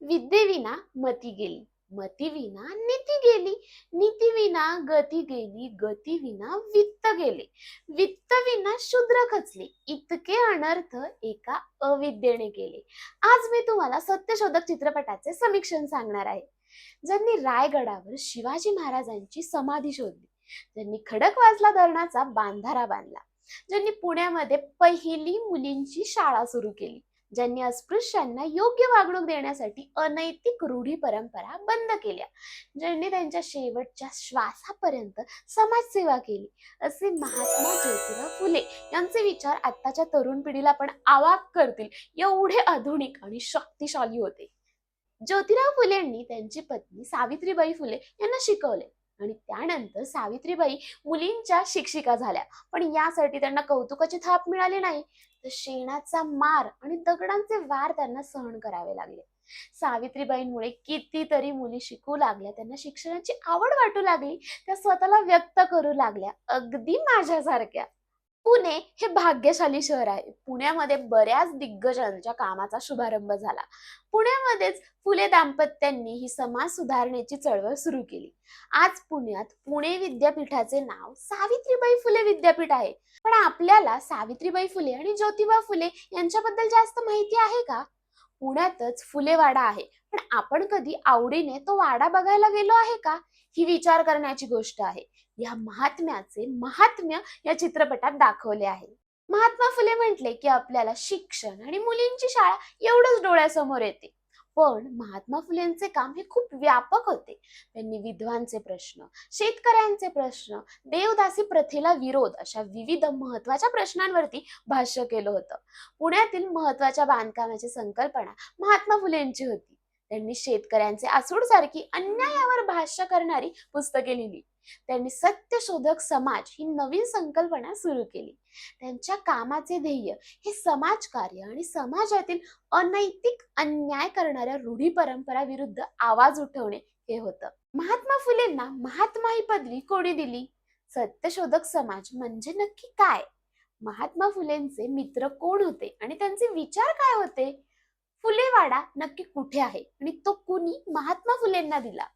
विद्येविना मती गेली, मतीविना नीती गेली, नीतीविना गती गेली, गतीविना वित्त गेले, वित्तविना शूद्र खचले, इतके अनर्थ एका अविद्येने केले. आज मी तुम्हाला सत्यशोधक चित्रपटाचे समीक्षण सांगणार आहे. ज्यांनी रायगडावर शिवाजी महाराजांची समाधी शोधली, ज्यांनी खडकवासला धरणाचा बांधारा बांधला, ज्यांनी पुण्यामध्ये पहिली मुलींची शाळा सुरू केली, ज्यांनी अस्पृश्यांना योग्य वागणूक देण्यासाठी अनैतिक रूढी परंपरा बंद केल्या, ज्यांनी त्यांच्या शेवटच्या श्वासापर्यंत समाजसेवा केली, असे महात्मा ज्योतिबा फुले यांचे विचार आताच्या तरुण पिढीला पण अवाक करतील एवढे आधुनिक आणि शक्तिशाली होते. ज्योतिराव फुलेंनी त्यांची पत्नी सावित्रीबाई फुले यांना शिकवले आणि त्यानंतर सावित्रीबाई मुलींच्या शिक्षिका झाल्या. पण यासाठी त्यांना कौतुकाची थाप मिळाली नाही, तर शेणाचा मार आणि दगडांचे वार त्यांना सहन करावे लागले. सावित्रीबाईंमुळे कितीतरी मुली शिकू लागल्या, त्यांना शिक्षणाची आवड वाटू लागली, त्या स्वतःला व्यक्त करू लागल्या, अगदी माझ्यासारख्या. पुणे हे भाग्यशाली शहर आहे. पुण्यामध्ये बऱ्याच दिग्गजांच्या कामाचा शुभारंभ झाला. पुण्यामध्येच फुले दाम्पत्यांनी ही समाज सुधारणेची चळवळ सुरू केली. आज पुण्यात पुणे विद्यापीठाचे नाव सावित्रीबाई फुले विद्यापीठ आहे. पण आपल्याला सावित्रीबाई फुले आणि ज्योतिबा फुले यांच्याबद्दल जास्त माहिती आहे का? पुण्यातच फुले वाडा आहे, पण आपण कधी आवडीने तो वाडा बघायला गेलो आहे का? ही विचार करण्याची गोष्ट आहे. या महात्म्याचे महात्म्य या चित्रपटात दाखवले आहे. महात्मा फुले म्हटले की आपल्याला शिक्षण आणि मुलींची शाळा एवढंच डोळ्यासमोर येते. पण महात्मा फुलेंचे काम हे खूप व्यापक होते. त्यांनी विधवांचे प्रश्न, शेतकऱ्यांचे प्रश्न, देवदासी प्रथेला विरोध अशा विविध महत्वाच्या प्रश्नांवरती भाष्य केलं होतं. पुण्यातील महत्वाच्या बांधकामाची संकल्पना महात्मा फुलेंची होती. त्यांनी शेतकऱ्यांचे आसूड सारखी अन्यायावर भाष्य करणारी पुस्तके लिहिली. त्यांनी सत्यशोधक समाज ही नवीन संकल्पना सुरू केली. त्यांच्या कामाचे ध्येय हे समाजकार्य आणि समाजातील अनैतिक अन्याय करणाऱ्या रूढी परंपरा विरुद्ध आवाज उठवणे हे होतं. महात्मा फुलेंना महात्मा ही पदवी कोणी दिली? सत्यशोधक समाज म्हणजे नक्की काय? महात्मा फुलेंचे मित्र कोण होते आणि त्यांचे विचार काय होते? फुलेवाडा नक्की कुठे आहे आणि तो कुणी महात्मा फुलेंना दिला?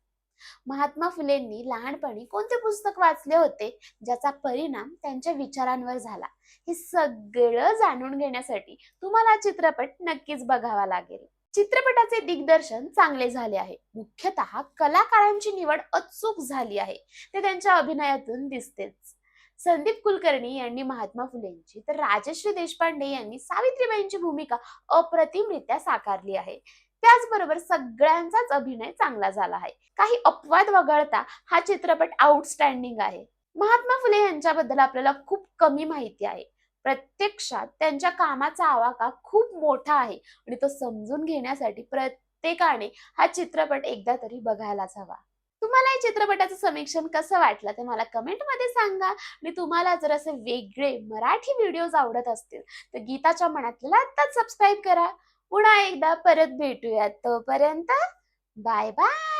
महात्मा फुलेंनी लहानपणी कोणते पुस्तक वाचले होते ज्याचा परिणाम त्यांच्या विचारांवर झाला? हे सगळं जाणून घेण्यासाठी तुम्हाला चित्रपट नक्कीच बघावा लागेल. चित्रपटाचे दिग्दर्शन चांगले झाले आहे. मुख्यतः कलाकारांची निवड अचूक झाली आहे, ते त्यांच्या अभिनयातून दिसतेच. संदीप कुलकर्णी यांनी महात्मा फुलेंची, तर राजश्री देशपांडे यांनी सावित्रीबाईंची भूमिका अप्रतिमरित्या साकारली आहे. त्याचबरोबर सगळ्यांचाच अभिनय चांगला झाला आहे. काही अपवाद वगळता हा चित्रपट आउटस्टँडिंग आहे. महात्मा फुले यांच्याबद्दल आपल्याला खूप कमी माहिती आहे. प्रत्यक्षात त्यांच्या कामाचा आवाका खूप मोठा आहे आणि तो समजून घेण्यासाठी प्रत्येकाने हा चित्रपट एकदा तरी बघायलाच हवा. तुम्हाला या चित्रपटाचं समीक्षण कसं वाटलं ते मला कमेंट मध्ये सांगा. आणि तुम्हाला जर असे वेगळे मराठी व्हिडिओज आवडत असतील तर गीताच्या मनातल्याला आत्ताच सबस्क्राईब करा. पुन्हा एकदा परत भेटूयात. तोपर्यंत बाय बाय.